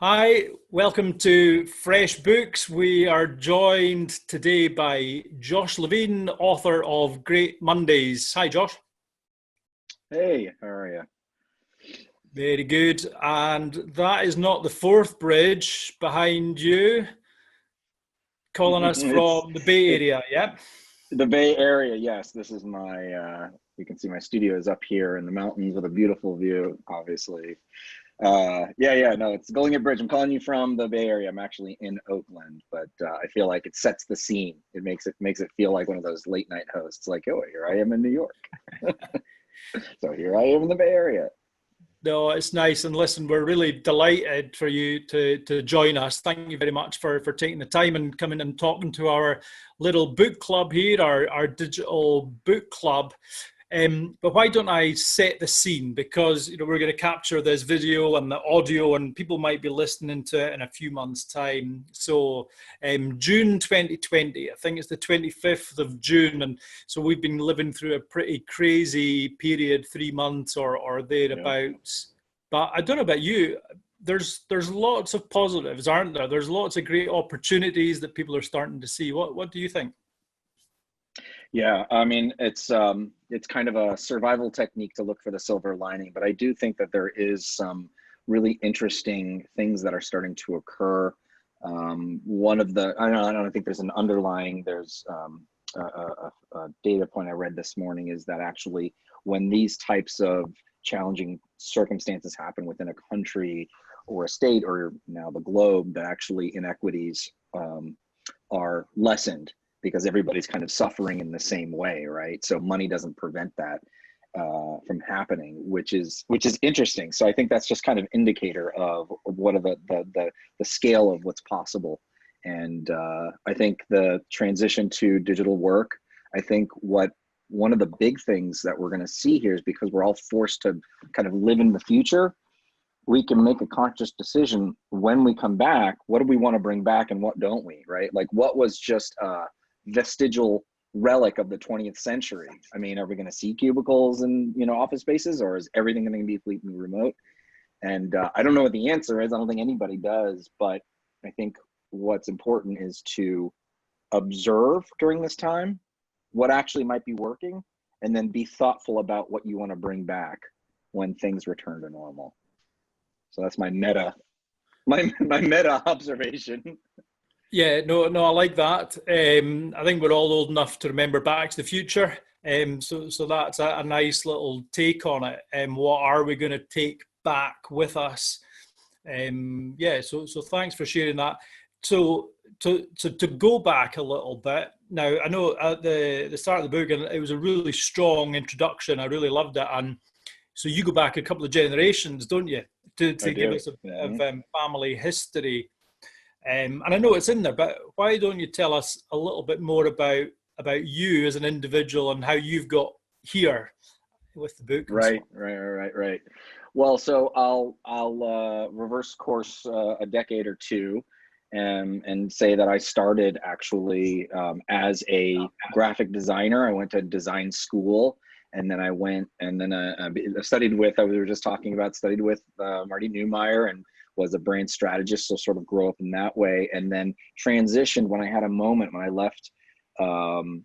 Hi, welcome to Fresh Books. We are joined today by Josh Levine, author of Great Mondays. Hi, Josh. Hey, how are you? Very good. And that is not the fourth bridge behind you, calling us It's from the Bay it's Area. Yeah. the Bay Area. Yes, this is my you can see my studio is up here in the mountains with a beautiful view, obviously. Yeah, no, it's Golden Gate Bridge. I'm calling you from the Bay Area. I'm actually in Oakland, but I feel like it sets the scene. It makes it feel like one of those late night hosts, like, oh, here I am in New York. So here I am in the Bay Area. No, it's nice. And listen, we're really delighted for you to join us. Thank you very much for taking the time and coming and talking to our little book club here, our digital book club. But why don't I set the scene? Because we're going to capture this video and the audio, and people might be listening to it in a few months' time. So, June 2020, I think it's the 25th of June, and so we've been living through a pretty crazy period, 3 months or Yeah. thereabouts. But I don't know about you. There's lots of positives, aren't there? There's lots of great opportunities that people are starting to see. What do you think? Yeah, I mean, it's kind of a survival technique to look for the silver lining, but I do think that there is some really interesting things that are starting to occur. One of the I don't think there's an underlying there's a data point I read this morning is that actually when these types of challenging circumstances happen within a country or a state or now the globe, that actually inequities are lessened because everybody's kind of suffering in the same way, right? So money doesn't prevent that from happening, which is interesting. So I think that's just kind of indicator of what are the scale of what's possible. And I think the transition to digital work, I think what one of the big things that we're going to see here is because we're all forced to kind of live in the future, we can make a conscious decision when we come back. What do we want to bring back and what don't we, right? Like what was just a vestigial relic of the 20th century? I mean, are we going to see cubicles and office spaces, or is everything going to be completely remote? And I don't know what the answer is. I don't think anybody does, but I think what's important is to observe during this time what actually might be working, and then be thoughtful about what you want to bring back when things return to normal. So that's my meta observation. Yeah, no, I like that. I think we're all old enough to remember Back to the Future. So that's a nice little take on it. What are we going to take back with us? Yeah, so thanks for sharing that. So to go back a little bit now, I know at the start of the book, and it was a really strong introduction. I really loved it, and so you go back a couple of generations, don't you, I to give do. us a bit Hmm. of family history. And I know it's in there, but why don't you tell us a little bit more about you as an individual and how you've got here with the book and so Right, on? right. Well, so I'll reverse course a decade or two, and say that I started actually as a graphic designer. I went to design school, and then I went and then I studied with. We were just talking about studied with Marty Neumeyer and was a brand strategist. So sort of grow up in that way, and then transitioned when I had a moment when I left. Um,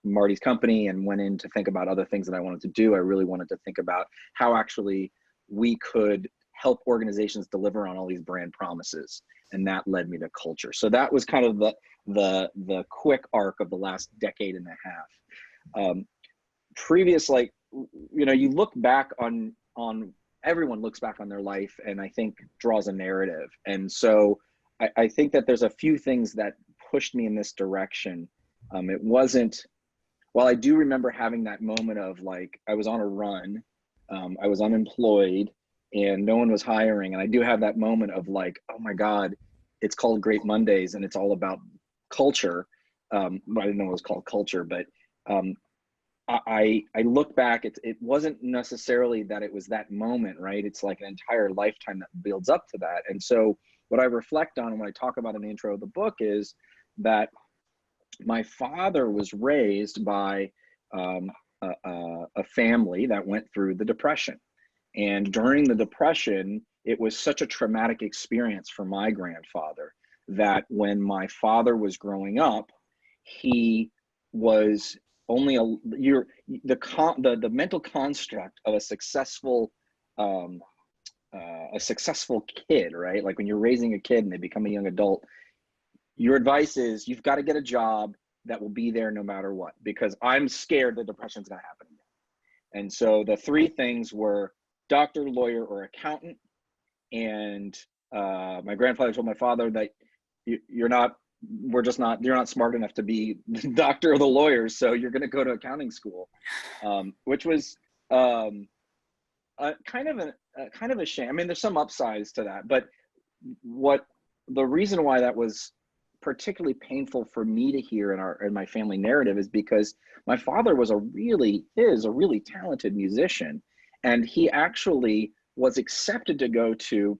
Marty's company and went in to think about other things that I wanted to do. I really wanted to think about how actually we could help organizations deliver on all these brand promises, and that led me to culture. So that was kind of the quick arc of the last decade and a half. Previous, like you look back on everyone looks back on their life, and I think draws a narrative. And so I think that there's a few things that pushed me in this direction. It wasn't, Well, I do remember having that moment of like, I was on a run, I was unemployed, and no one was hiring. And I do have that moment of like, oh my God, it's called Great Mondays and it's all about culture. But I didn't know it was called culture, but um, I look back, it wasn't necessarily that it was that moment, right? It's like an entire lifetime that builds up to that. And so what I reflect on when I talk about in the intro of the book is that my father was raised by um, a family that went through the Depression. And during the Depression, it was such a traumatic experience for my grandfather that when my father was growing up, he was only the mental construct of a successful kid, right? Like when you're raising a kid and they become a young adult, your advice is you've got to get a job that will be there no matter what, because I'm scared that depression is going to happen again. And so the three things were doctor, lawyer, or accountant. And my grandfather told my father that you're not smart enough to be the doctor or the lawyer, so you're going to go to accounting school, which was kind of a shame. I mean, there's some upsides to that, but the reason why that was particularly painful for me to hear in my family narrative is because my father is a really talented musician, and he actually was accepted to go to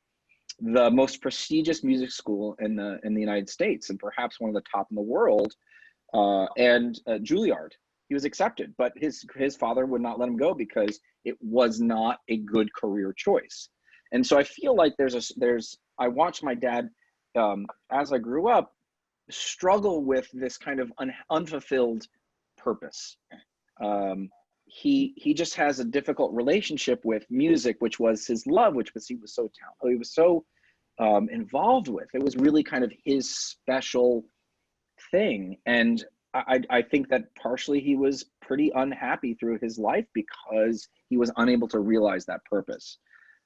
the most prestigious music school in the United States, and perhaps one of the top in the world, and Juilliard. He was accepted, but his father would not let him go because it was not a good career choice. And so I feel like I watched my dad as I grew up struggle with this kind of unfulfilled purpose. He just has a difficult relationship with music, which was his love, he was so involved with. It was really kind of his special thing. And I think that partially he was pretty unhappy through his life because he was unable to realize that purpose.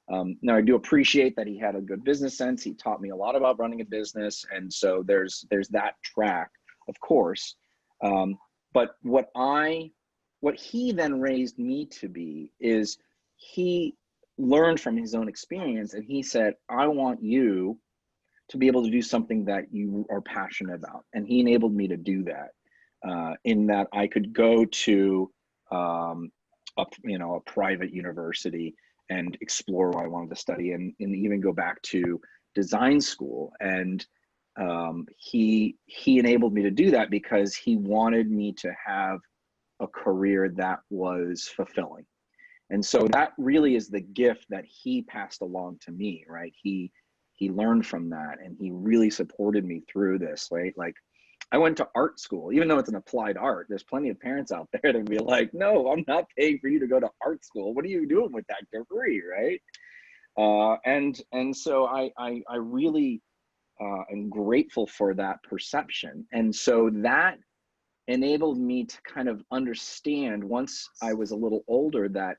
Now I do appreciate that he had a good business sense. He taught me a lot about running a business. And so there's that track, of course. But what he then raised me to be is he learned from his own experience, and he said, I want you to be able to do something that you are passionate about. And he enabled me to do that, in that I could go to a private university and explore what I wanted to study, and even go back to design school. And he enabled me to do that because he wanted me to have a career that was fulfilling. And so that really is the gift that he passed along to me, right? He learned from that, and he really supported me through this, right? Like, I went to art school, even though it's an applied art. There's plenty of parents out there that be like, no, I'm not paying for you to go to art school. What are you doing with that degree, right? And so I really am grateful for that perception. And so that enabled me to kind of understand, once I was a little older, that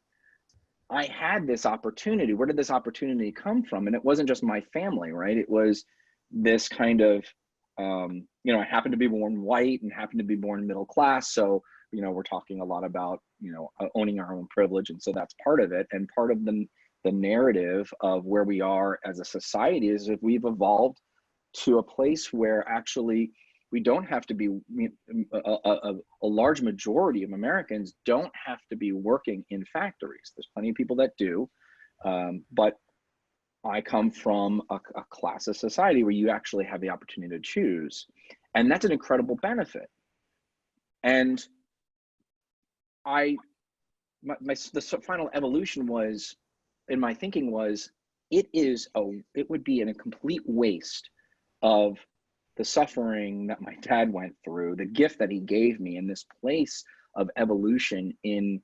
I had this opportunity. Where did this opportunity come from? And it wasn't just my family, right? It was this kind of, I happened to be born white and happened to be born middle class. So, we're talking a lot about, owning our own privilege. And so that's part of it. And part of the narrative of where we are as a society is if we've evolved to a place where actually we don't have to be, a large majority of Americans don't have to be working in factories. There's plenty of people that do, but I come from a class of society where you actually have the opportunity to choose. And that's an incredible benefit. And the final evolution was, in my thinking was, it would be a complete waste of the suffering that my dad went through, the gift that he gave me in this place of evolution in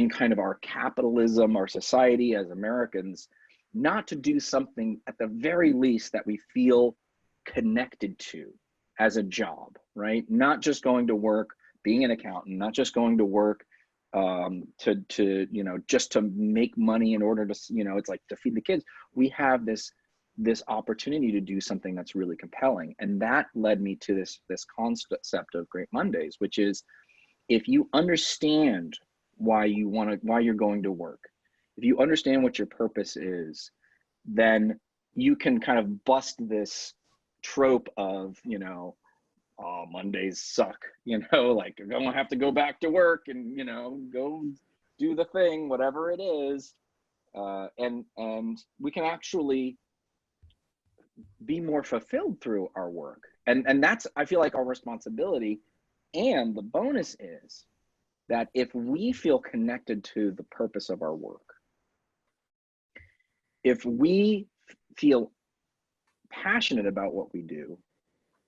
kind of our capitalism, our society as Americans, not to do something at the very least that we feel connected to as a job, right? Not just going to work, being an accountant, not just going to work just to make money in order to, it's like to feed the kids. We have this opportunity to do something that's really compelling. And that led me to this concept of Great Mondays, which is, if you understand why you're going to work, if you understand what your purpose is, then you can kind of bust this trope of, oh, Mondays suck, like, I don't have to go back to work and, go do the thing, whatever it is. And we can actually be more fulfilled through our work. And that's, I feel like, our responsibility. And the bonus is that if we feel connected to the purpose of our work, if we feel passionate about what we do,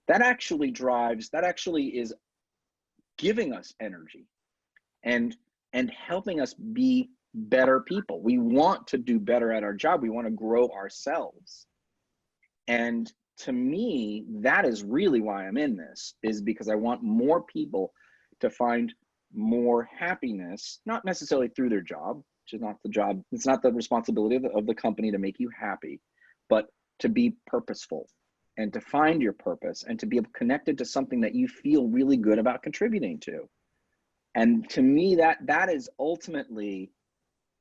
that actually is giving us energy and helping us be better people. We want to do better at our job. We want to grow ourselves. And to me, that is really why I'm in this, is because I want more people to find more happiness, not necessarily through their job, which is not the job. It's not the responsibility of the company to make you happy, but to be purposeful and to find your purpose and to be connected to something that you feel really good about contributing to. And to me, that is ultimately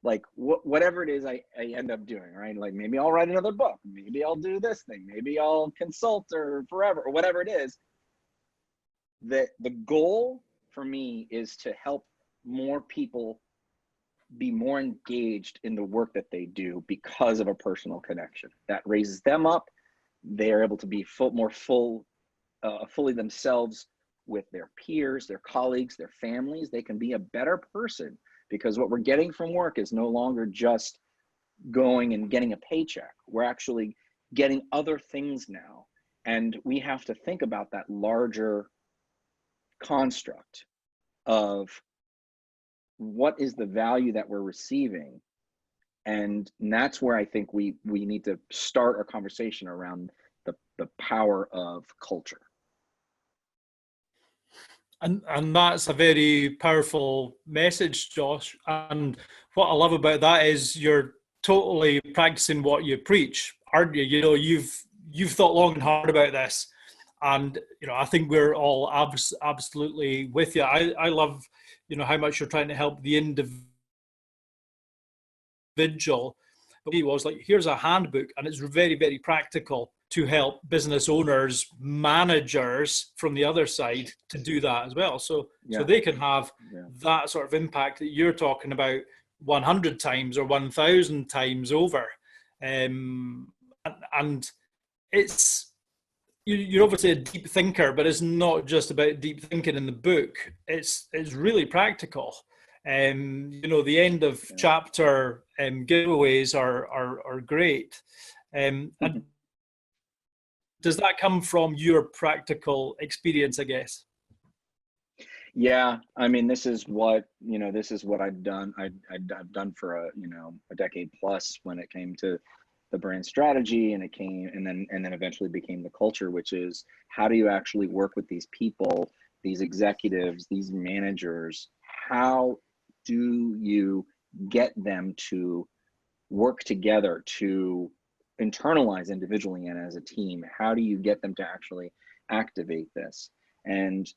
like whatever it is I end up doing, right? Like maybe I'll write another book, maybe I'll do this thing, maybe I'll consult or forever or whatever it is. The goal for me is to help more people be more engaged in the work that they do because of a personal connection that raises them up. They are able to be fully themselves with their peers, their colleagues, their families. They can be a better person because what we're getting from work is no longer just going and getting a paycheck. We're actually getting other things now. And we have to think about that larger construct of what is the value that we're receiving. And that's where I think we need to start our conversation around the power of culture. And that's a very powerful message, Josh. And what I love about that is you're totally practicing what you preach, aren't you? You know, you've thought long and hard about this, and you know, I think we're all absolutely with you. I love, you know, how much you're trying to help the individual. But he was like, here's a handbook, and it's very, very practical to help business owners, managers from the other side to do that as well. So they can have that sort of impact that you're talking about 100 times or 1,000 times over. And it's, you're obviously a deep thinker, but it's not just about deep thinking in the book. It's really practical. You know, the end of chapter giveaways are great. And does that come from your practical experience, I guess? Yeah, I mean, this is what I've done. I've done for a decade plus when it came to the brand strategy, and then eventually became the culture, which is how do you actually work with these people, these executives, these managers? How do you get them to work together to internalize individually and as a team? How do you get them to actually activate this? And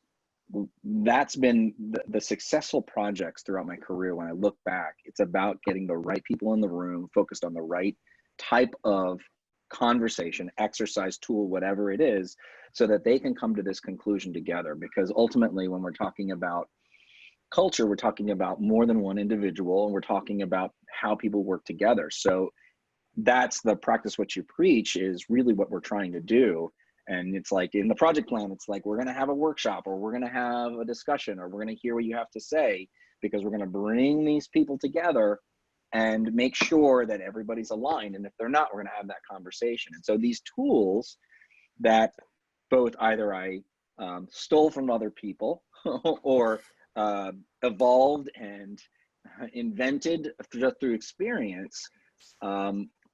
that's been the successful projects throughout my career. When I look back, it's about getting the right people in the room, focused on the right type of conversation, exercise, tool, whatever it is, so that they can come to this conclusion together. Because ultimately, when we're talking about culture, we're talking about more than one individual, and we're talking about how people work together. So that's the practice what you preach is really what we're trying to do. And it's like in the project plan, it's like we're going to have a workshop, or we're going to have a discussion, or we're going to hear what you have to say, because we're going to bring these people together and make sure that everybody's aligned. And if they're not, we're going to have that conversation. And so these tools that both either I stole from other people or evolved and invented just through experience,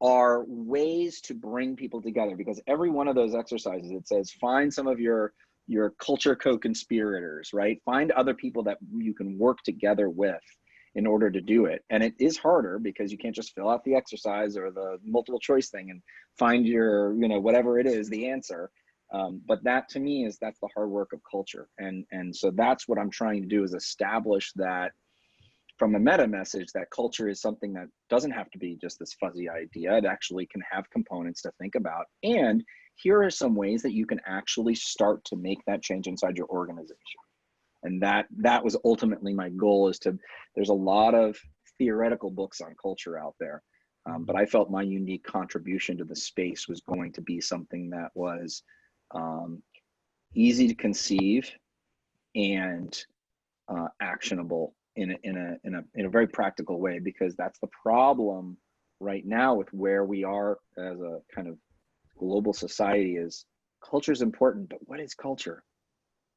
are ways to bring people together. Because every one of those exercises, it says, find some of your culture co-conspirators, right? Find other people that you can work together with in order to do it. And it is harder because you can't just fill out the exercise or the multiple choice thing and find your, whatever it is, the answer. But that to me that's the hard work of culture. And so that's what I'm trying to do, is establish that from a meta message, that culture is something that doesn't have to be just this fuzzy idea. It actually can have components to think about. And here are some ways that you can actually start to make that change inside your organization. And that was ultimately my goal, is there's a lot of theoretical books on culture out there. But I felt my unique contribution to the space was going to be something that was easy to conceive and actionable in a very practical way, because that's the problem right now with where we are as a kind of global society is culture is important, but what is culture?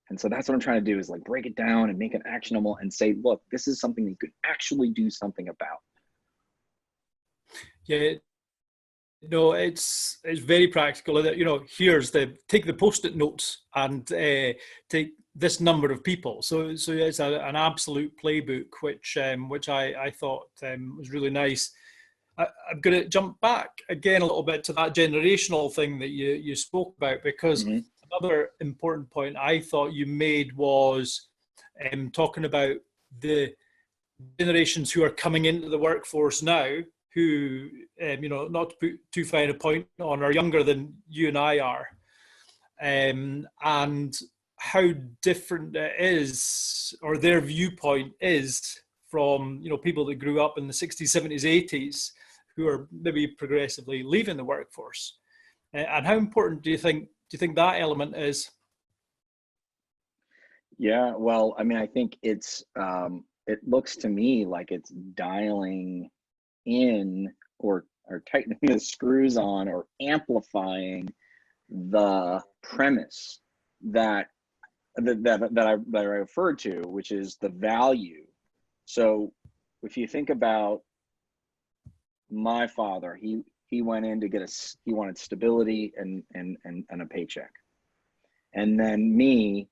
And so that's what I'm trying to do, is like break it down and make it actionable and say, look, this is something that you could actually do something about. Yeah, no, it's very practical. Here's take the post-it notes and take this number of people. So it's an absolute playbook, which I thought was really nice. I'm going to jump back again a little bit to that generational thing that you spoke about, because another important point I thought you made was talking about the generations who are coming into the workforce now, who, not to put too fine a point on, are younger than you and I are, and how different it is, or their viewpoint is, from people that grew up in the 60s, 70s, 80s, who are maybe progressively leaving the workforce. And how important do you think that element is? Yeah, well, I mean, I think it's it looks to me like it's dialing in, or tightening the screws on, or amplifying the premise that I referred to, which is the value. So if you think about my father, he went in to get he wanted stability and a paycheck. And then me,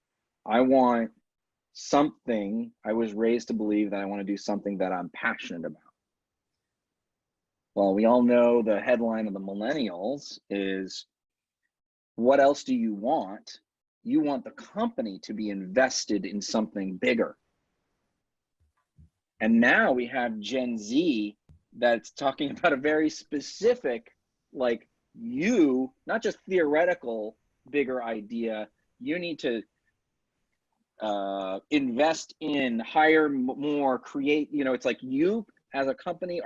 I want something. I was raised to believe that I want to do something that I'm passionate about. Well, we all know the headline of the millennials is, what else do you want? You want the company to be invested in something bigger. And now we have Gen Z that's talking about a very specific, like, not just theoretical, bigger idea. You need to invest in, hire more, create, it's like, you as a company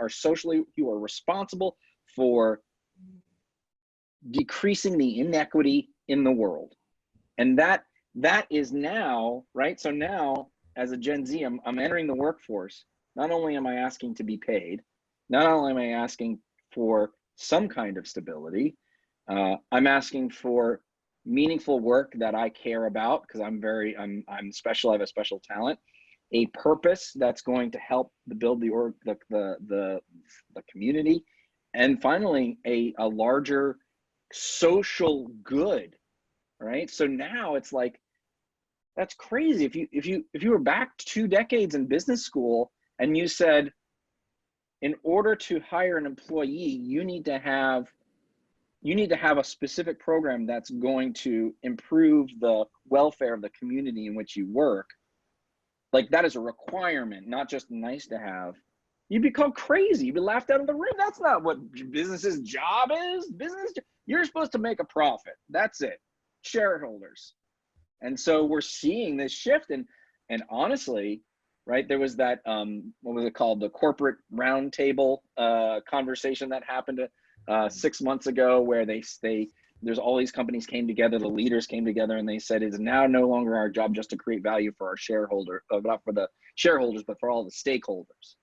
you are responsible for decreasing the inequity in the world. And that is now, right? So now, as a Gen Z, I'm entering the workforce. Not only am I asking to be paid, not only am I asking for some kind of stability, I'm asking for meaningful work that I care about, because I'm special. I have a special talent, a purpose that's going to help build the community, and finally a larger social good, right? So now it's like, that's crazy. If you were back 2 decades in business school and you said, in order to hire an employee, you need to have a specific program that's going to improve the welfare of the community in which you work, like, that is a requirement, not just nice to have, you'd be called crazy. You'd be laughed out of the room. That's not what business's job is. You're supposed to make a profit. That's it. Shareholders. And so we're seeing this shift. And honestly, right, there was that, what was it called? The corporate roundtable conversation that happened 6 months ago, where there's all these companies came together, the leaders came together, and they said, it's now no longer our job just to create value for our shareholder, not for the shareholders, but for all the stakeholders.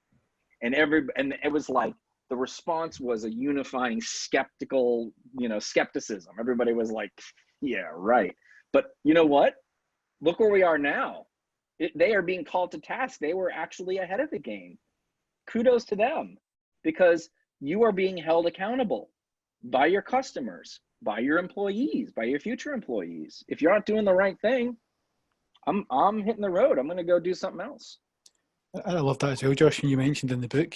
And it was like, the response was a unifying skepticism. Everybody was like, yeah, right. But you know what? Look where we are now. They are being called to task. They were actually ahead of the game. Kudos to them, because you are being held accountable by your customers, by your employees, by your future employees. If you're not doing the right thing, I'm hitting the road. I'm going to go do something else. I love that as well, Josh. And you mentioned in the book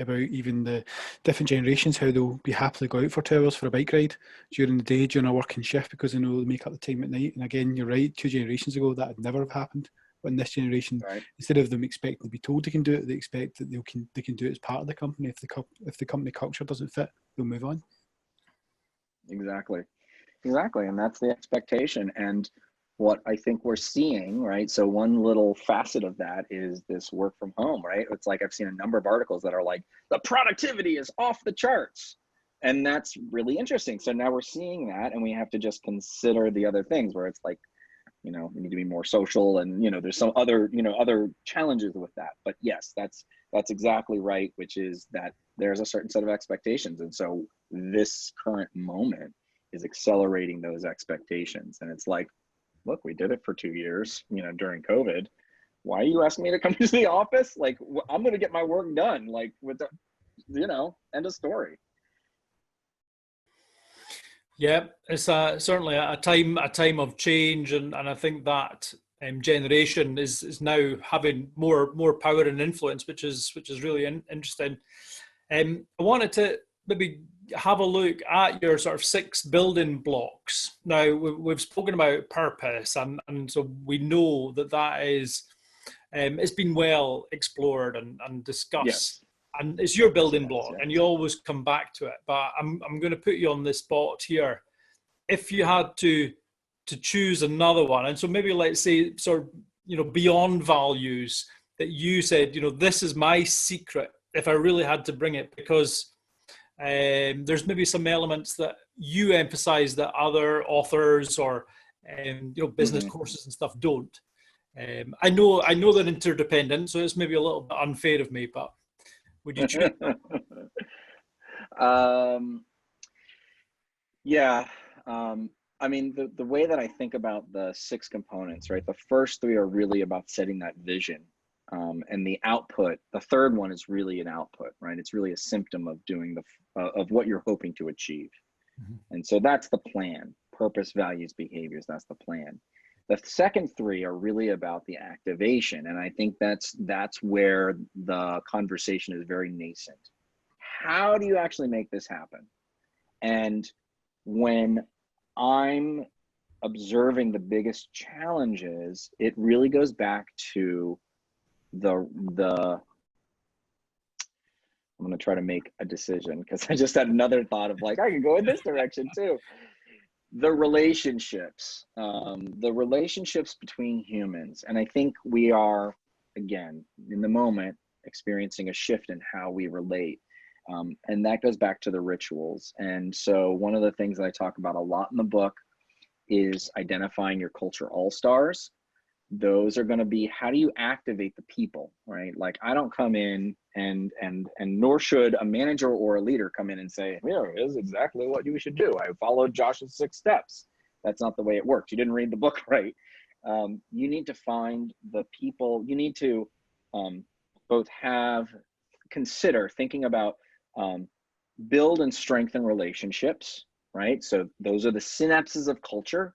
about even the different generations, how they'll be happily go out for 2 hours for a bike ride during the day, during a working shift, because they know they'll make up the time at night. And again, you're right, 2 generations ago, that would never have happened. But in this generation, right, instead of them expecting to be told they can do it, they expect that they can do it as part of the company. If the company culture doesn't fit, they'll move on. Exactly. And that's the expectation. And what I think we're seeing, right? So one little facet of that is this work from home, right? It's like, I've seen a number of articles that are like, the productivity is off the charts. And that's really interesting. So now we're seeing that, and we have to just consider the other things, where it's like, we need to be more social, and there's some other other challenges with that. But yes, that's exactly right, which is that there's a certain set of expectations, and so this current moment is accelerating those expectations. And it's like, look, we did it for 2 years during COVID. Why are you asking me to come to the office? Like, I'm going to get my work done, like, with the end of story. Yeah, it's certainly a time of change, and I think that generation is now having more power and influence, which is really interesting. I wanted to maybe have a look at your sort of 6 building blocks. Now, we've spoken about purpose, and so we know that is it's been well explored and discussed. Yes. And it's your building block, and you always come back to it. But I'm going to put you on the spot here. If you had to choose another one, and so maybe let's say sort of beyond values, that you said this is my secret, if I really had to bring it, because there's maybe some elements that you emphasize that other authors or business courses and stuff don't. I know they're interdependent, so it's maybe a little bit unfair of me, but would you choose? Yeah. I mean, the way that I think about the 6 components, right? The first 3 are really about setting that vision. And the output, the third one is really an output, right? It's really a symptom of doing of what you're hoping to achieve. And so that's the plan: purpose, values, behaviors. That's the plan. The second 3 are really about the activation. And I think that's where the conversation is very nascent. How do you actually make this happen? And when I'm observing the biggest challenges, it really goes back to I'm going to try to make a decision, because I just had another thought of like, I could go in this direction too. The relationships between humans. And I think we are, again, in the moment, experiencing a shift in how we relate. And that goes back to the rituals. And so one of the things that I talk about a lot in the book is identifying your culture all-stars. Those are going to be, how do you activate the people, right? Like, I don't come in and nor should a manager or a leader come in and say, here is exactly what you should do. I followed Josh's 6 steps. That's not the way it works. You didn't read the book right. You need to find the people. You need to both consider thinking about build and strengthen relationships, right? So those are the synapses of culture.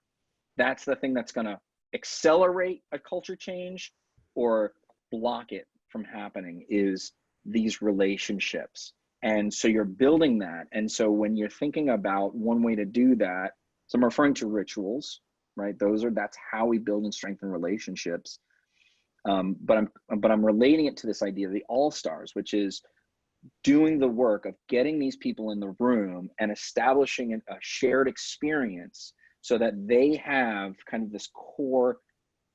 That's the thing that's going to accelerate a culture change or block it from happening, is these relationships. And so you're building that. And so when you're thinking about one way to do that, so I'm referring to rituals, right? That's how we build and strengthen relationships. But I'm relating it to this idea of the all-stars, which is doing the work of getting these people in the room and establishing a shared experience, so that they have kind of this core,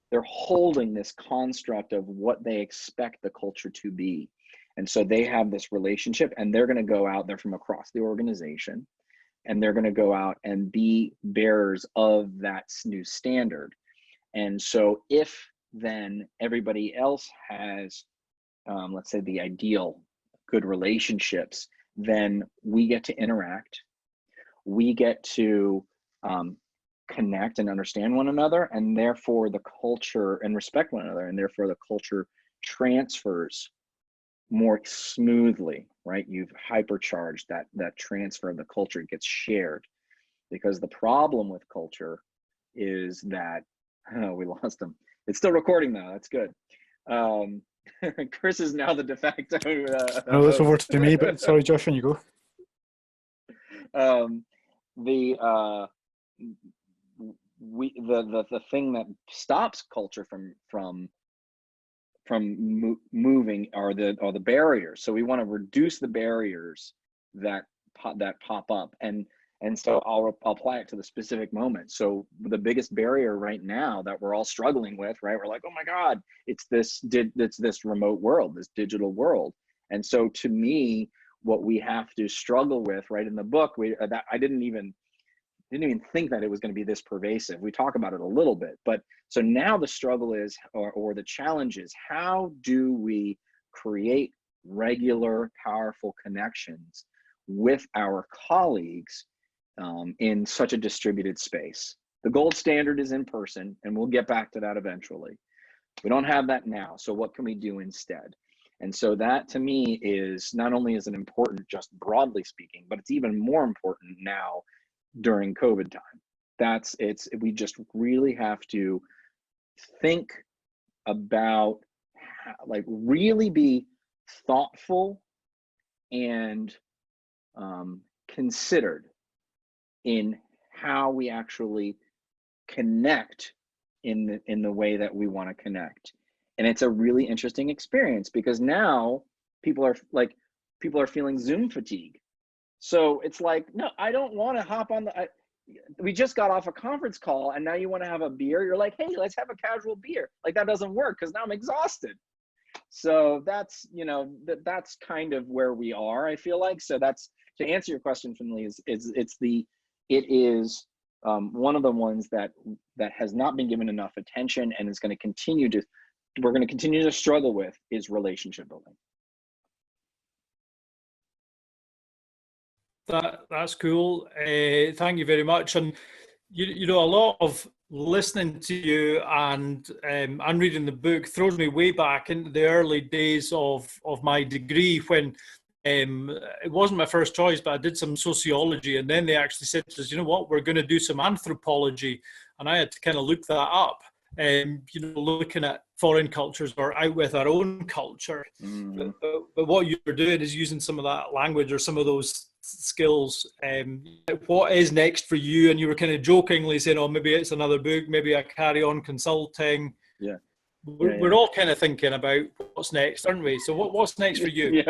they're holding this construct of what they expect the culture to be. And so they have this relationship, and they're going to go out there from across the organization, and they're going to go out and be bearers of that new standard. And so if then everybody else has, let's say, the ideal good relationships, then we get to interact, we get to connect and understand one another, and therefore the culture, and respect one another, and therefore the culture transfers more smoothly, right? You've hypercharged that transfer of the culture. It gets shared, because the problem with culture is that, oh, we lost him. It's still recording though. That's good. Chris is now the de facto. No, that's over to me, but sorry, Josh, on you go. The thing that stops culture from moving are the barriers. So we want to reduce the barriers that pop up, and so I'll apply it to the specific moment. So the biggest barrier right now that we're all struggling with, right? We're like, oh my God, it's this remote world, this digital world. And so to me, what we have to struggle with, right, in the book, that I didn't even didn't even think that it was going to be this pervasive. We talk about it a little bit, but so now the struggle is, or the challenge is, how do we create regular, powerful connections with our colleagues in such a distributed space? The gold standard is in person, and we'll get back to that eventually. We don't have that now, so what can we do instead? And so that, to me, is not only is it important just broadly speaking, but it's even more important now during COVID time. We just really have to think about like really be thoughtful and considered in how we actually connect in the way that we want to connect. And it's a really interesting experience because now people are feeling Zoom fatigue. So it's like, no, I don't want to hop on we just got off a conference call and now you want to have a beer. You're like, hey, let's have a casual beer. Like that doesn't work because now I'm exhausted. So that's, that's kind of where we are, I feel like. So that's, to answer your question, Finley, it is one of the ones that has not been given enough attention and is going to continue to struggle with is relationship building. That's cool. Thank you very much. And you know, a lot of listening to you and reading the book throws me way back into the early days of my degree when it wasn't my first choice, but I did some sociology, and then they actually said to us, you know what, we're going to do some anthropology, and I had to kind of look that up. Looking at foreign cultures or out with our own culture. Mm-hmm. But what you're doing is using some of that language or some of those skills. What is next for you? And you were kind of jokingly saying, oh, maybe it's another book, maybe I carry on consulting. Yeah. We're all kind of thinking about what's next, aren't we? So what's next for you?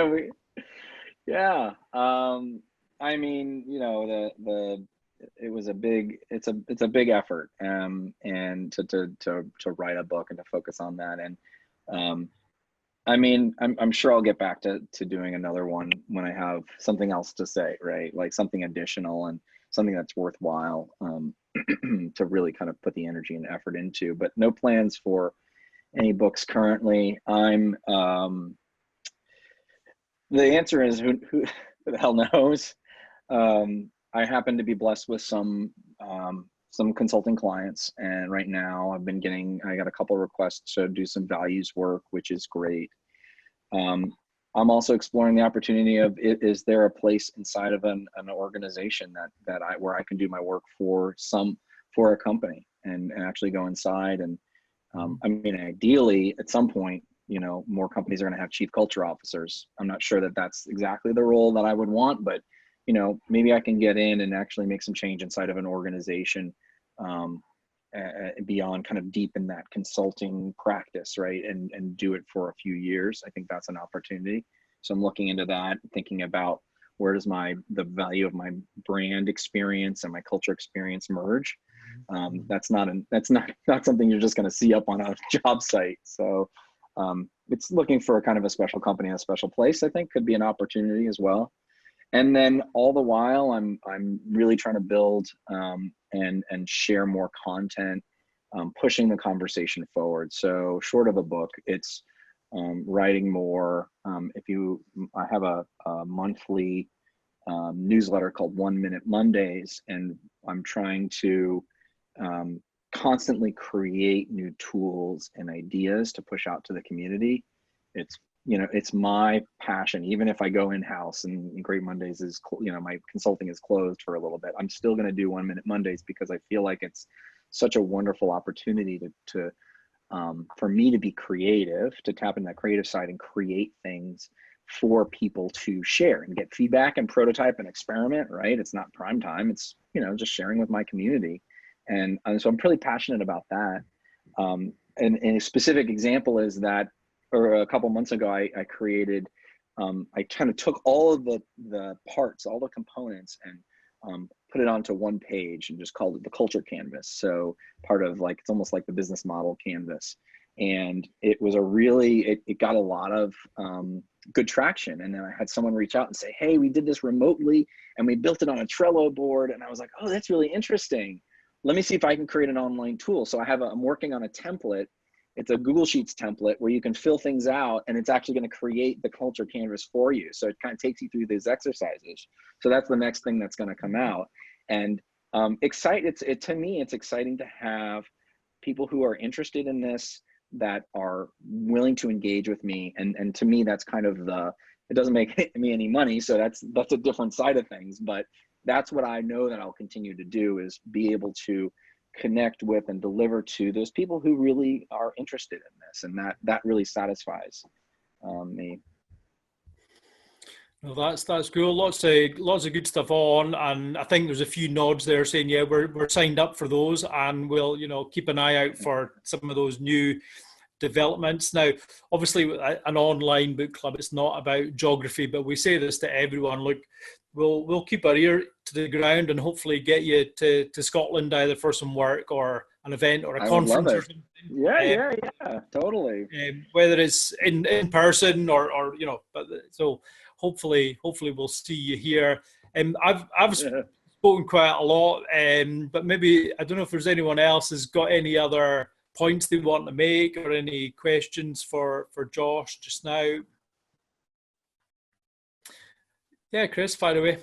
I mean, it's a big effort, and to write a book and to focus on that. And I mean, I'm sure I'll get back to doing another one when I have something else to say, right? Like something additional and something that's worthwhile to really kind of put the energy and effort into. But no plans for any books currently. The answer is who the hell knows. I happen to be blessed with some consulting clients, and right now I got a couple of requests to do some values work, which is great. I'm also exploring the opportunity of is there a place inside of an organization where I can do my work for a company and actually go inside and I mean, ideally at some point, more companies are going to have chief culture officers. I'm not sure that that's exactly the role that I would want, but maybe I can get in and actually make some change inside of an organization beyond kind of deep in that consulting practice, right? And do it for a few years. I think that's an opportunity. So I'm looking into that, thinking about where does the value of my brand experience and my culture experience merge. That's not something you're just going to see up on a job site. So it's looking for a kind of a special company, a special place, I think could be an opportunity as well. And then all the while I'm really trying to build and share more content, pushing the conversation forward. So short of a book, it's writing more. I have a monthly newsletter called 1 Minute Mondays, and I'm trying to constantly create new tools and ideas to push out to the community. It's my passion. Even if I go in-house and Great Mondays is, my consulting is closed for a little bit, I'm still going to do 1 Minute Mondays because I feel like it's such a wonderful opportunity to for me to be creative, to tap into that creative side and create things for people to share and get feedback and prototype and experiment, right? It's not prime time. It's, just sharing with my community. And so I'm pretty passionate about that. And a specific example is that, or a couple months ago, I created, I kind of took all of the parts, all the components, and put it onto one page and just called it the culture canvas. So part of it's almost like the business model canvas. And it was a really, it got a lot of good traction. And then I had someone reach out and say, hey, we did this remotely and we built it on a Trello board. And I was like, oh, that's really interesting. Let me see if I can create an online tool. So I'm working on a template. It's a Google Sheets template where you can fill things out, and it's actually going to create the culture canvas for you. So it kind of takes you through these exercises. So that's the next thing that's going to come out. And to me, it's exciting to have people who are interested in this, that are willing to engage with me. And to me, that's kind of it doesn't make me any money. So that's a different side of things, but that's what I know that I'll continue to do, is be able to connect with and deliver to those people who really are interested in this. And that really satisfies me. Well, that's cool. Lots of good stuff on, and I think there's a few nods there saying, yeah, we're signed up for those, and we'll keep an eye out for some of those new developments. Now, obviously, an online book club, it's not about geography, but we say this to everyone. Look, we'll keep our ear to the ground and hopefully get you to Scotland either for some work or an event or a conference or something. Yeah, totally. Whether it's in person or but so hopefully we'll see you here. I've spoken quite a lot, but maybe I don't know if there's anyone else has got any other points they want to make or any questions for Josh just now. Yeah, Chris, fire away.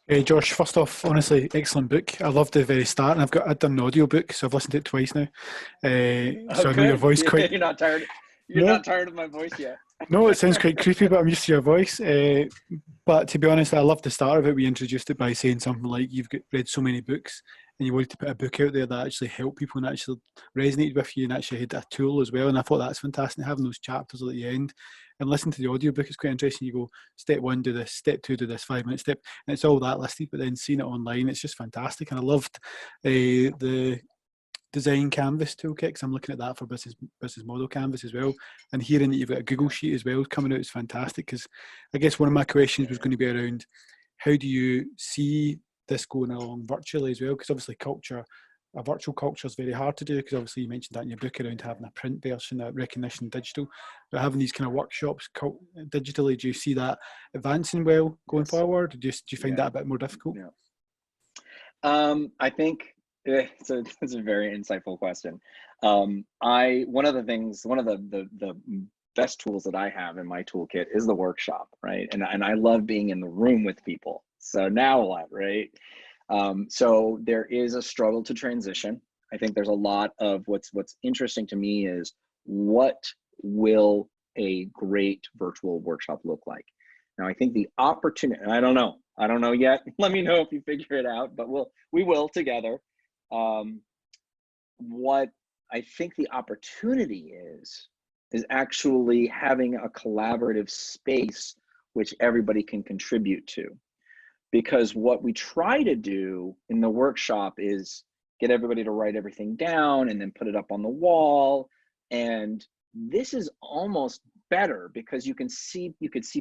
Hey Josh, first off, honestly, excellent book. I loved the very start, and I've done an audio book, so I've listened to it twice now. So I know your voice quite. You're not tired. You're not tired of my voice yet. No, it sounds quite creepy, but I'm used to your voice. But to be honest, I love the start of it. We introduced it by saying something like, you've read so many books and you wanted to put a book out there that actually helped people and actually resonated with you and actually had a tool as well. And I thought that's fantastic, having those chapters at the end. And listening to the audiobook is quite interesting. You go, step 1, do this, step 2, do this, 5-minute step. And it's all that listed, but then seeing it online, it's just fantastic. And I loved the design canvas toolkit, because I'm looking at that for business model canvas as well, and hearing that you've got a Google sheet as well coming out is fantastic, because I guess one of my questions was going to be around how do you see this going along virtually as well, because obviously a virtual culture is very hard to do, because obviously you mentioned that in your book around having a print version, a recognition digital, but having these kind of workshops digitally, do you see that advancing well going forward? Do you find that a bit more difficult? I think it's a very insightful question. One of the best tools that I have in my toolkit is the workshop, right? And I love being in the room with people. So now what, right? So there is a struggle to transition. I think there's a lot of what's interesting to me is, what will a great virtual workshop look like? Now, I think the opportunity, and I don't know yet. Let me know if you figure it out, but we will together. What I think the opportunity is actually having a collaborative space which everybody can contribute to. Because what we try to do in the workshop is get everybody to write everything down and then put it up on the wall. And this is almost better because you could see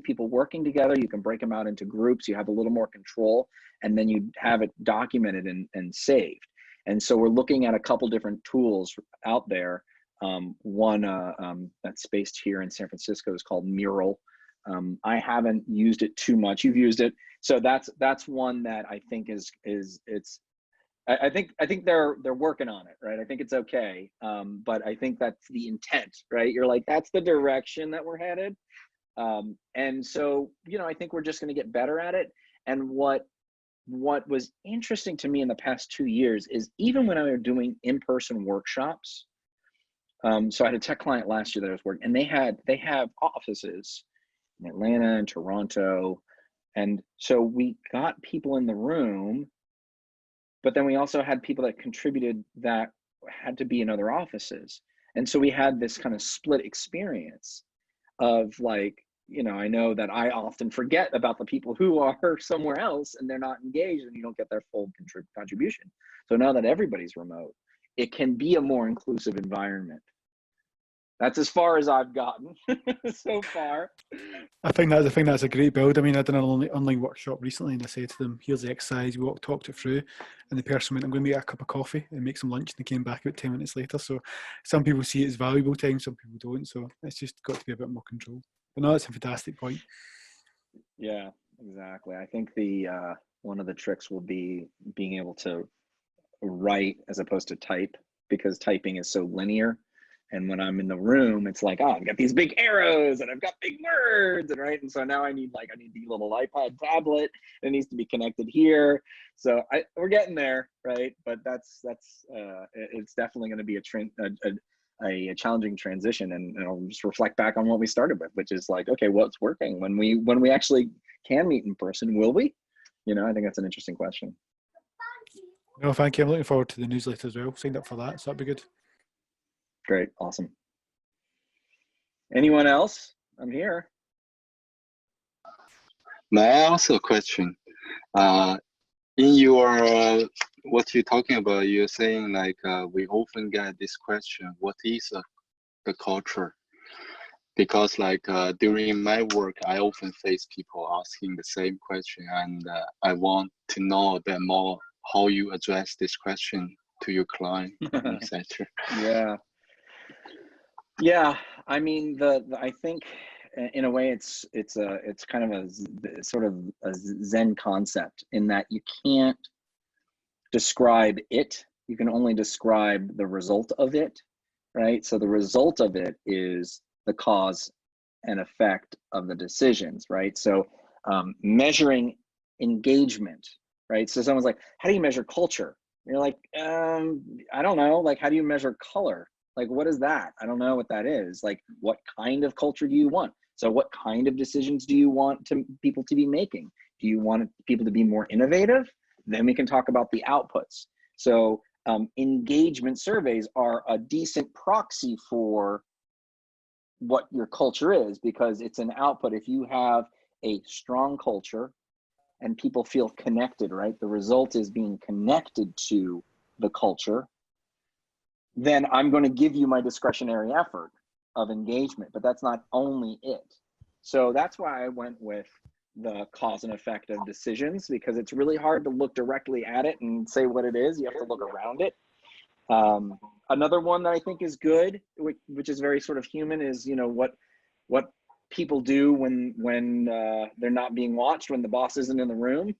people working together. You can break them out into groups. You have a little more control, and then you have it documented and saved. And so we're looking at a couple different tools out there. One that's based here in San Francisco is called Mural. I haven't used it too much. You've used it, so that's one that I think I think they're working on it, right? I think it's okay, but I think that's the intent, right? You're like, that's the direction that we're headed, and so I think we're just going to get better at it. And what was interesting to me in the past 2 years is, even when I was doing in-person workshops, so I had a tech client last year that I was working, and they have offices in Atlanta and Toronto, and so we got people in the room, but then we also had people that contributed that had to be in other offices. And so we had this kind of split experience of like, I know that I often forget about the people who are somewhere else and they're not engaged, and you don't get their full contribution. So now that everybody's remote, it can be a more inclusive environment. That's as far as I've gotten so far. I think that's a great build. I mean, I did an online workshop recently, and I said to them, "Here's the exercise." We talked it through, and the person went, "I'm going to make a cup of coffee and make some lunch," and they came back about 10 minutes later. So, some people see it as valuable time, some people don't. So, it's just got to be a bit more control. But no, that's a fantastic point. Yeah, exactly. I think the one of the tricks will be being able to write as opposed to type, because typing is so linear. And when I'm in the room, it's like, oh, I've got these big arrows and I've got big words, and right. And so now I need the little iPad tablet. It needs to be connected here. So we're getting there, right? But that's it's definitely going to be a challenging transition, and I'll just reflect back on what we started with, which is like, okay, what's working when we actually can meet in person? Will we? I think that's an interesting question. No, thank you. I'm looking forward to the newsletter as well. Signed up for that, so that'd be good. Great, awesome. Anyone else? I'm here. May I ask a question? In your what you're talking about, you're saying like we often get this question: what is the culture? Because like during my work, I often face people asking the same question, and I want to know a bit more how you address this question to your client, etc. Yeah. I mean, I think in a way it's kind of a sort of a Zen concept, in that you can't describe it. You can only describe the result of it, right? So the result of it is the cause and effect of the decisions, right? So measuring engagement, right? So someone's like, how do you measure culture? And you're like, I don't know. Like, how do you measure color? Like, what is that? I don't know what that is. Like, what kind of culture do you want? So what kind of decisions do you want people to be making? Do you want people to be more innovative? Then we can talk about the outputs. So engagement surveys are a decent proxy for what your culture is, because it's an output. If you have a strong culture and people feel connected, right? The result is being connected to the culture. Then I'm going to give you my discretionary effort of engagement, but that's not only it. So that's why I went with the cause and effect of decisions, because it's really hard to look directly at it and say what it is. You have to look around it. Another one that I think is good, which is very sort of human, is what people do when they're not being watched, when the boss isn't in the room.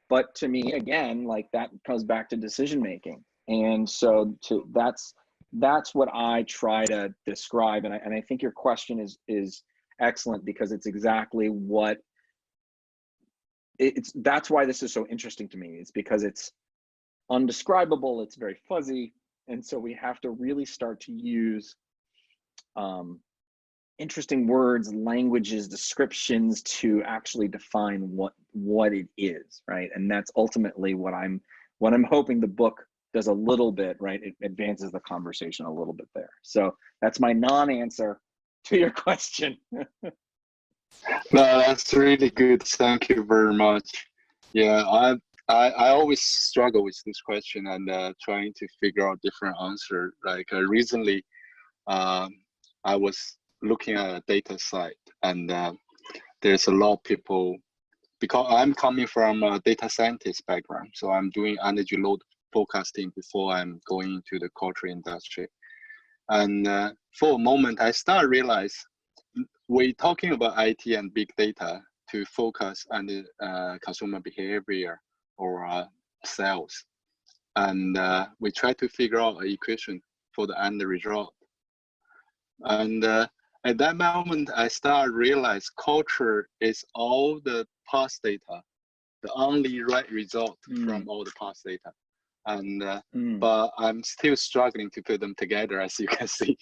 But to me, again, like that comes back to decision making. And so that's what I try to describe. And I think your question is excellent, because it's exactly what that's why this is so interesting to me. It's because it's undescribable, it's very fuzzy. And so we have to really start to use interesting words, languages, descriptions to actually define what it is, right? And that's ultimately what I'm hoping the book does a little bit, right? It advances the conversation a little bit there. So that's my non-answer to your question. No, that's really good. Thank you very much. Yeah, I always struggle with this question and trying to figure out different answer. Like recently, I was looking at a data site, and there's a lot of people, because I'm coming from a data scientist background, so I'm doing energy load forecasting before I'm going into the culture industry. And for a moment, I started realize we're talking about IT and big data to focus on the consumer behavior or sales. And we try to figure out an equation for the end result. And at that moment, I started realize culture is all the past data, the only right result from all the past data. And but I'm still struggling to put them together, as you can see.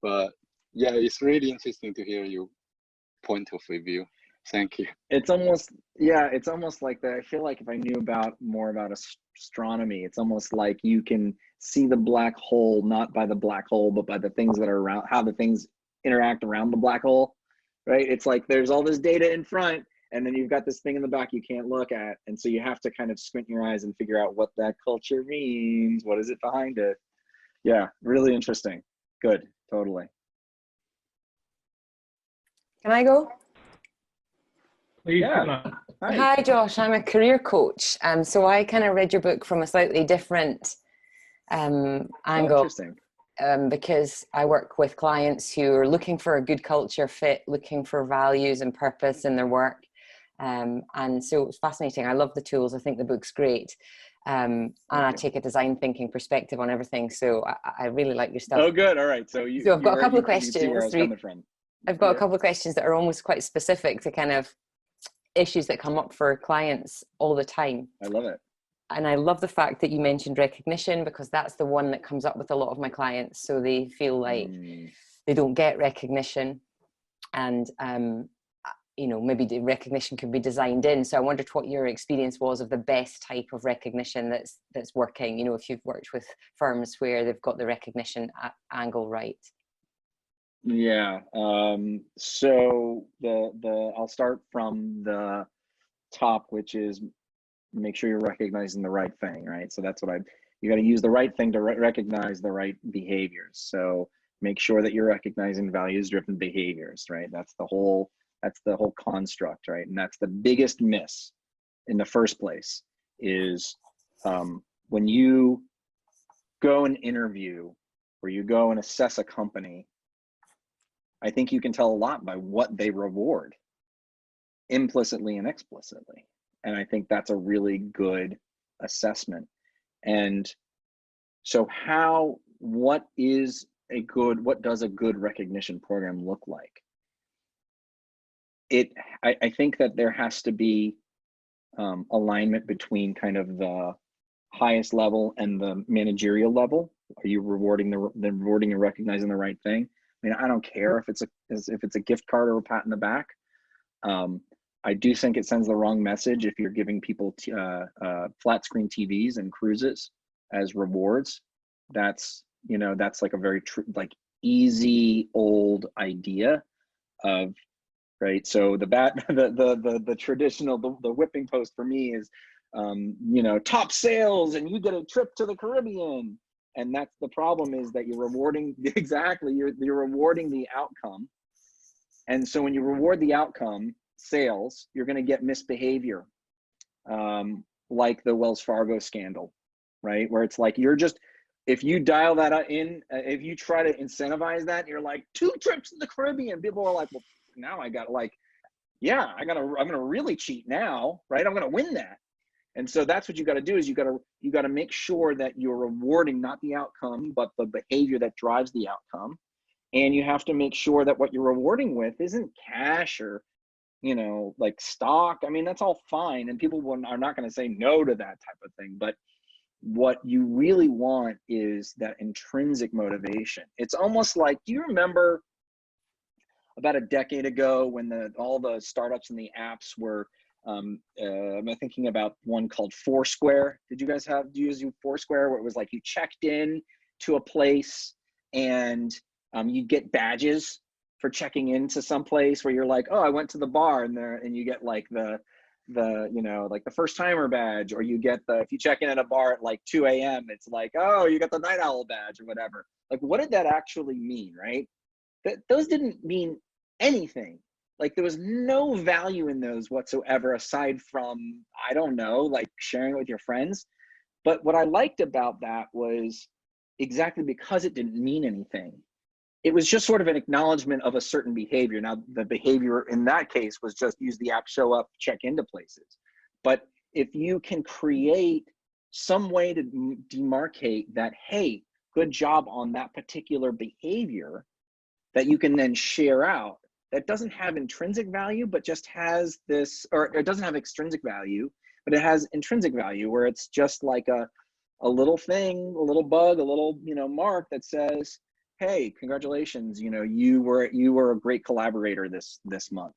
But yeah, it's really interesting to hear your point of view. Thank you. It's almost like that. I feel like if I knew more about astronomy, it's almost like you can see the black hole, not by the black hole, but by the things that are around, how the things interact around the black hole, right? It's like there's all this data in front, and then you've got this thing in the back you can't look at. And so you have to kind of squint your eyes and figure out what that culture means. What is it behind it? Yeah, really interesting. Good, totally. Can I go? Yeah. Hi, Josh. I'm a career coach. So I kind of read your book from a slightly different angle. Interesting. Because I work with clients who are looking for a good culture fit, looking for values and purpose in their work. And so it's fascinating. I love the tools. I think the book's great. And I take a design thinking perspective on everything. So I really like your stuff. Oh, good. All right. So I've got a couple of questions. See where I was coming from. I've got a couple of questions that are almost quite specific to kind of issues that come up for clients all the time. I love it. And I love the fact that you mentioned recognition, because that's the one that comes up with a lot of my clients. So they feel like they don't get recognition, and you know, maybe the recognition could be designed in. So I wondered what your experience was of the best type of recognition that's working. You know, if you've worked with firms where they've got the recognition angle right. Yeah. So I'll start from the top, which is make sure you're recognizing the right thing, right? So that's what you got to use the right thing to recognize the right behaviors. So make sure that you're recognizing values-driven behaviors, right? That's the whole construct, right? And that's the biggest miss in the first place is when you go and interview or you go and assess a company, I think you can tell a lot by what they reward implicitly and explicitly. And I think that's a really good assessment. And so what does a good recognition program look like? I think that there has to be alignment between kind of the highest level and the managerial level. Are you rewarding and recognizing the right thing? I mean, I don't care if it's a gift card or a pat in the back. I do think it sends the wrong message if you're giving people flat screen TVs and cruises as rewards. That's like a very easy old idea of, right? So the traditional, the whipping post for me is, top sales and you get a trip to the Caribbean. And that's the problem, is that you're rewarding you're rewarding the outcome. And so when you reward the outcome, sales, you're going to get misbehavior, like the Wells Fargo scandal, right? Where it's like if you dial that in, if you try to incentivize that, you're like 2 trips to the Caribbean. People are like, well, now I got I'm going to really cheat now, right? I'm going to win that. And so that's what you got to do, is you got to make sure that you're rewarding not the outcome, but the behavior that drives the outcome. And you have to make sure that what you're rewarding with isn't cash or, like stock. I mean, that's all fine. And people are not going to say no to that type of thing. But what you really want is that intrinsic motivation. It's almost like, do you remember about a decade ago when all the startups and the apps were, I'm thinking about one called Foursquare. Did you guys use Foursquare, where it was like you checked in to a place and you'd get badges for checking into some place where you're like, oh, I went to the bar, and you get like the first timer badge, or you get if you check in at a bar at like 2 a.m., it's like, oh, you got the night owl badge or whatever. Like, what did that actually mean, right? Those didn't mean anything. Like, there was no value in those whatsoever, aside from, I don't know, like sharing it with your friends. But what I liked about that was exactly because it didn't mean anything. It was just sort of an acknowledgement of a certain behavior. Now, the behavior in that case was just use the app, show up, check into places. But if you can create some way to demarcate that, hey, good job on that particular behavior, that you can then share out, that doesn't have intrinsic value, but just has this, or it doesn't have extrinsic value, but it has intrinsic value, where it's just like a little thing, a little bug, a little, mark that says, hey, congratulations, you were a great collaborator this month.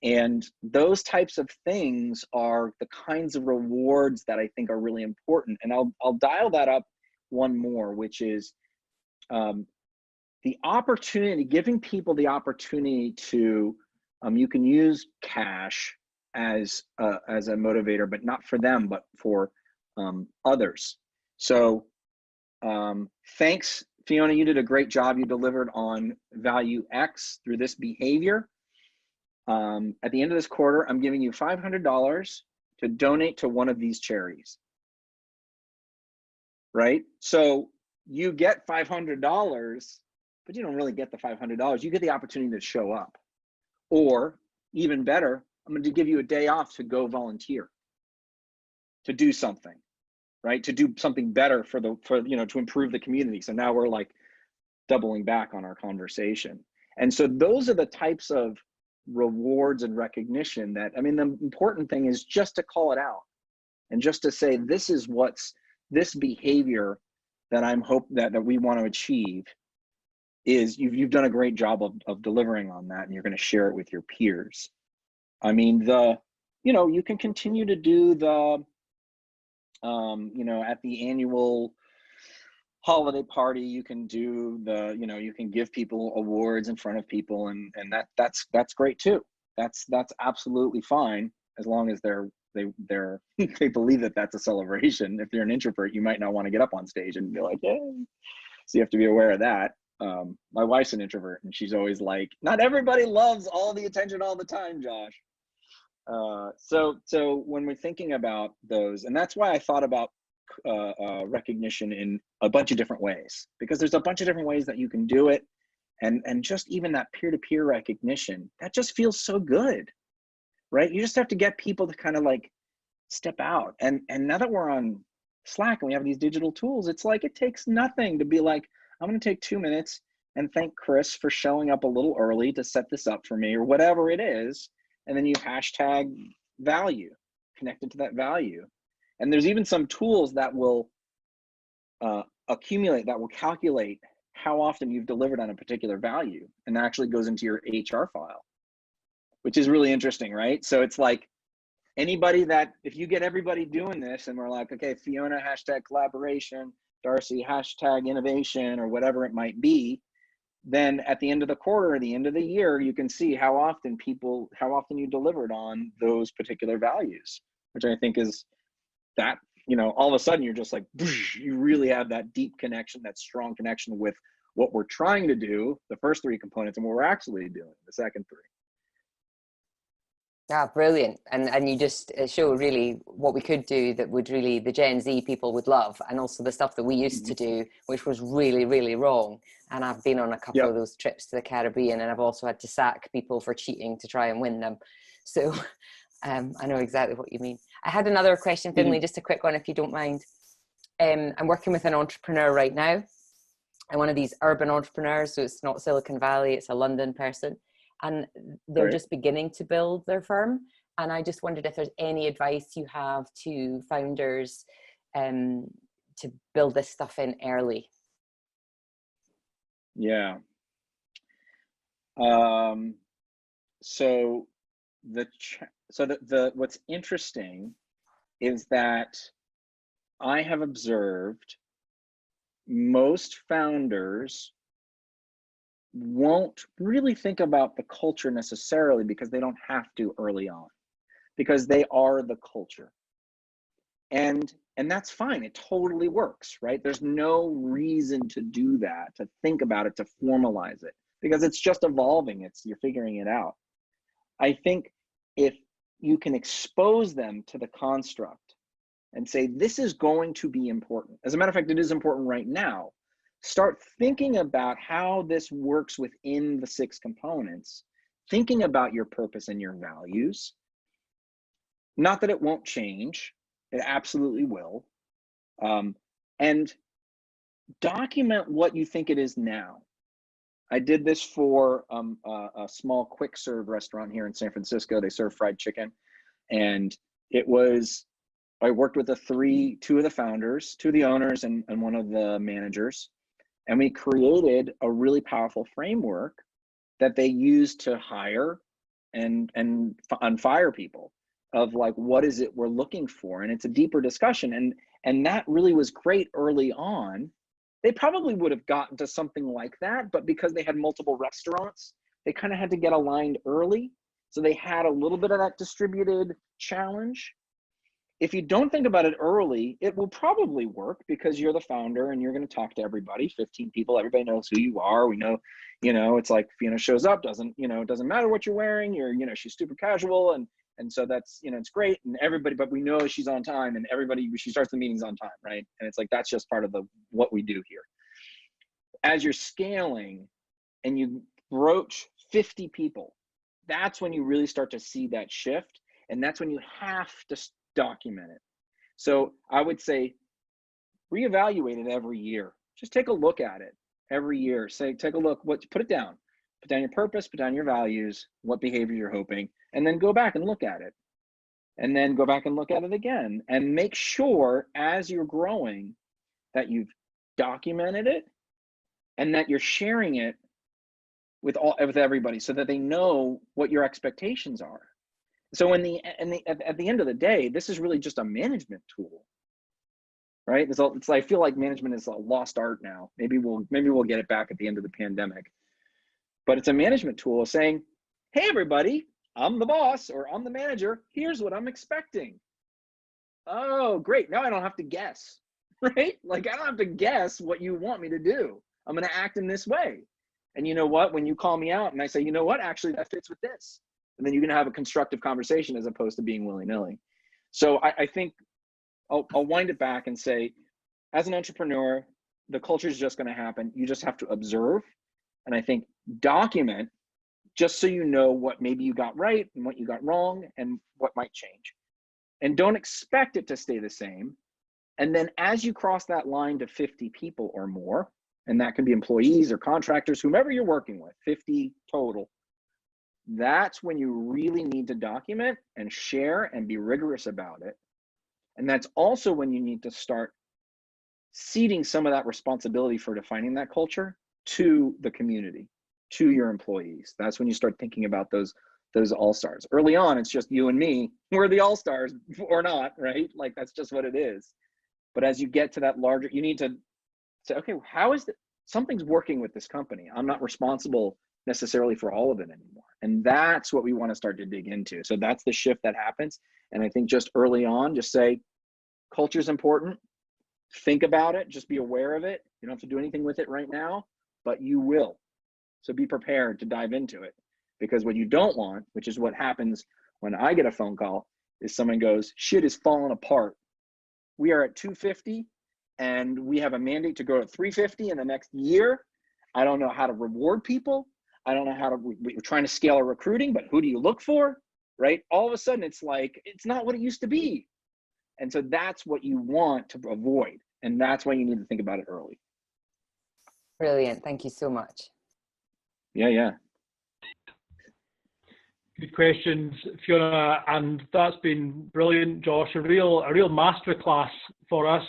And those types of things are the kinds of rewards that I think are really important. And I'll dial that up one more, which is the opportunity, giving people the opportunity to, you can use cash as a motivator, but not for them, but for others. So thanks, Fiona, you did a great job. You delivered on value X through this behavior. At the end of this quarter, I'm giving you $500 to donate to one of these charities. Right? So you get $500, but you don't really get the $500. You get the opportunity to show up. Or even better, I'm going to give you a day off to go volunteer, to do something, right? To do something better for to improve the community. So now we're like doubling back on our conversation. And so those are the types of rewards and recognition that, I mean, the important thing is just to call it out and just to say, this is this behavior that that we want to achieve is you've done a great job of delivering on that, and you're going to share it with your peers. I mean, you can continue to do the, at the annual holiday party, you can do you can give people awards in front of people, and that's great too. That's absolutely fine, as long as they believe that that's a celebration. If you're an introvert, you might not want to get up on stage and be like, "Hey." So you have to be aware of that. My wife's an introvert, and she's always like, "Not everybody loves all the attention all the time, Josh." So when we're thinking about those, and that's why I thought about recognition in a bunch of different ways, because there's a bunch of different ways that you can do it, and just even that peer-to-peer recognition, that just feels so good, right? You just have to get people to kind of like step out, and now that we're on Slack and we have these digital tools, it's like it takes nothing to be like, I'm going to take 2 minutes and thank Chris for showing up a little early to set this up for me, or whatever it is, and then you hashtag value connected to that value. And there's even some tools that will calculate how often you've delivered on a particular value, and that actually goes into your HR file, which is really interesting, right? So it's like if you get everybody doing this, and we're like, okay, Fiona, hashtag collaboration, Darcy, hashtag innovation, or whatever it might be, then at the end of the quarter, or the end of the year, you can see how often you delivered on those particular values, which I think is that, all of a sudden you're just like, you really have that deep connection, that strong connection with what we're trying to do, the first 3 components, and what we're actually doing, the second 3. Yeah, brilliant. And you just show really what we could do that would really, the Gen Z people would love, and also the stuff that we used to do, which was really, really wrong. And I've been on a couple of those trips to the Caribbean, and I've also had to sack people for cheating to try and win them. So I know exactly what you mean. I had another question, Finlay, just a quick one, if you don't mind. I'm working with an entrepreneur right now, and one of these urban entrepreneurs, so it's not Silicon Valley, it's a London person. And they're just beginning to build their firm. And I just wondered if there's any advice you have to founders to build this stuff in early. Yeah. So what's interesting is that I have observed most founders won't really think about the culture necessarily, because they don't have to early on, because they are the culture. And that's fine. It totally works, right? There's no reason to do that, to think about it, to formalize it, because it's just evolving. You're figuring it out. I think if you can expose them to the construct and say, this is going to be important. As a matter of fact, it is important right now. Start thinking about how this works within the 6 components, thinking about your purpose and your values. Not that it won't change, it absolutely will. And document what you think it is now. I did this for a small quick serve restaurant here in San Francisco. They serve fried chicken. And I worked with 2 of the founders, 2 of the owners, and one of the managers. And we created a really powerful framework that they use to hire and fire people, of like, what is it we're looking for? And it's a deeper discussion. And that really was great early on. They probably would have gotten to something like that, but because they had multiple restaurants, they kind of had to get aligned early. So they had a little bit of that distributed challenge. if you don't think about it early, it will probably work because you're the founder and you're going to talk to everybody, 15 people, everybody knows who you are. We know, it's like Fiona shows up, it doesn't matter what you're wearing, she's super casual. And so that's, it's great. And everybody, but we know she's on time and she starts the meetings on time, right? And it's like, that's just part of what we do here. As you're scaling and you broach 50 people, that's when you really start to see that shift. And that's when you have to document it. So I would say reevaluate it every year. Just take a look at it every year. Take a look, put it down. Put down your purpose, put down your values, what behavior you're hoping, and then go back and look at it. And then go back and look at it again. And make sure as you're growing that you've documented it and that you're sharing it with everybody so that they know what your expectations are. So at the end of the day, this is really just a management tool, right? I feel like management is a lost art now. Maybe we'll get it back at the end of the pandemic. But it's a management tool saying, hey, everybody, I'm the boss or I'm the manager. Here's what I'm expecting. Oh, great. Now I don't have to guess, right? Like I don't have to guess what you want me to do. I'm going to act in this way. And you know what? When you call me out and I say, you know what? Actually, that fits with this. And then you're going to have a constructive conversation as opposed to being willy-nilly. So I think I'll wind it back and say, as an entrepreneur, the culture is just going to happen. You just have to observe. And I think document just so you know what maybe you got right and what you got wrong and what might change. And don't expect it to stay the same. And then as you cross that line to 50 people or more, and that can be employees or contractors, whomever you're working with, 50 total, that's when you really need to document and share and be rigorous about it. And that's also when you need to start ceding some of that responsibility for defining that culture to the community, to your employees. That's when you start thinking about those all-stars. Early on, it's just you and me. We're the all-stars or not, right? Like that's just what it is. But as you get to that larger, you need to say, okay, how is it? Something's working with this company. I'm not responsible necessarily for all of it anymore. And that's what we want to start to dig into. So that's the shift that happens. And I think just early on, just say, culture is important. Think about it. Just be aware of it. You don't have to do anything with it right now, but you will. So be prepared to dive into it. Because what you don't want, which is what happens when I get a phone call, is someone goes, shit is falling apart. We are at 250 and we have a mandate to go to 350 in the next year. I don't know how to reward people. I don't know how to, we're trying to scale our recruiting, but who do you look for, right? All of a sudden it's like, it's not what it used to be. And so that's what you want to avoid. And that's why you need to think about it early. Brilliant. Thank you so much. Yeah. Good questions, Fiona, and that's been brilliant, Josh. A real masterclass for us.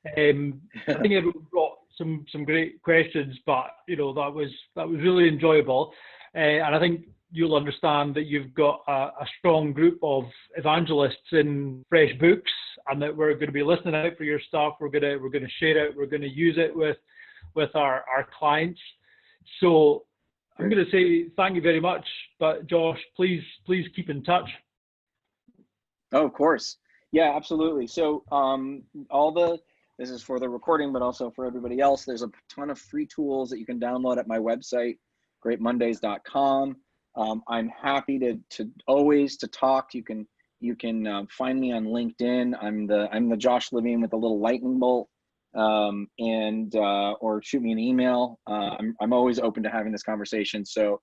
I think it brought some great questions, but that was really enjoyable, and I think you'll understand that you've got a strong group of evangelists in Fresh Books, and that we're going to be listening out for your stuff. We're going to share it. We're going to use it with our clients. So I'm going to say thank you very much, but Josh, please keep in touch. Oh, of course. Yeah, absolutely. So this is for the recording, but also for everybody else. There's a ton of free tools that you can download at my website, greatmondays.com. I'm happy to always talk. You can find me on LinkedIn. I'm the Josh Levine with a little lightning bolt, or shoot me an email. I'm always open to having this conversation. So,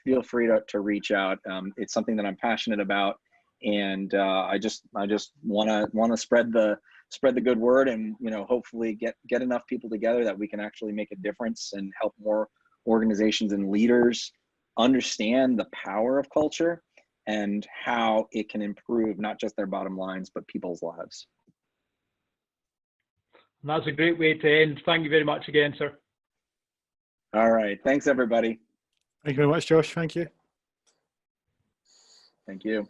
feel free to reach out. It's something that I'm passionate about, and I just want to spread the good word, and hopefully get enough people together that we can actually make a difference and help more organizations and leaders understand the power of culture and how it can improve not just their bottom lines but people's lives. And that's a great way to end. Thank you very much again, sir. All right, thanks everybody. Thank you very much, Josh. Thank you. Thank you.